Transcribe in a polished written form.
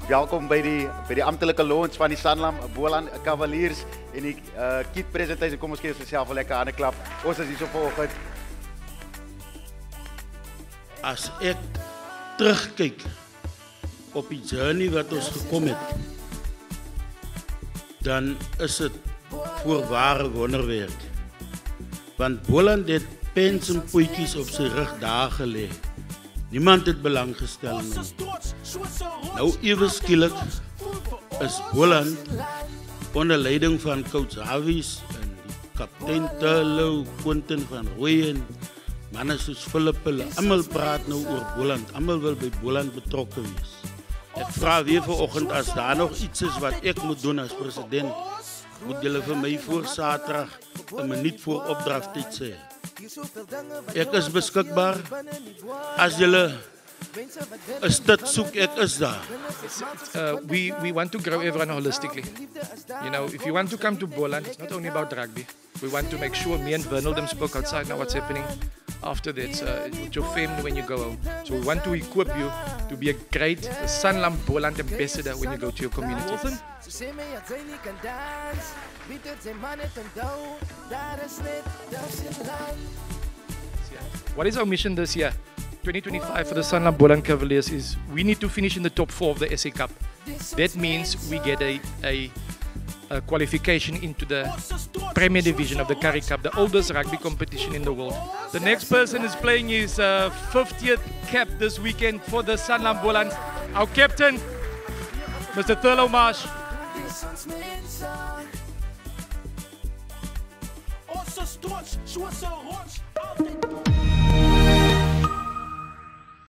welkom by die amptelike launch van die Sanlam Boland Cavaliers en die kit presentasie. Kom ons gee onsself 'n lekker hande klap. Ons is hier so vanoggend. As ek terugkyk op die journey wat ons gekom het, dan is dit voorware wonderwerk. Want Boland het pens en poetjies op sy rug daar gelê. Niemand het belang gestel nie. Nou ewe skielik is Boland onder leiding van coach Havies en die kaptein Turlo, Quentin van Rooyen, manne soos Philip, hulle almal praat nou oor Boland. Almal wil by Boland betrokke wees. Ek vra weer vanoggend as daar nog iets is wat ek moet doen as president, moet julle vir my voor Saterdag 'n minuut voor opdragtyd sê. Ek is beskikbaar. As julle is dit soek, ek is daar. We want to grow everyone holistically. You know, if you want to come to Boland, it's not only about rugby. We want to make sure, me and Bernaldum spoke outside now what's happening after that with your family when you go home. So we want to equip you to be a great Sanlam Boland ambassador when you go to your community. What is our mission this year? 2025 for the Sanlam Boland Cavaliers is we need to finish in the top 4 of the SA Cup. That means we get a qualification into the Premier Division of the Currie Cup, the oldest rugby competition in the world. The next person is playing his 50th cap this weekend for the Sanlam Boland. Our captain, Mr. Thurlow Marsh. Onze trots, zoals een rots.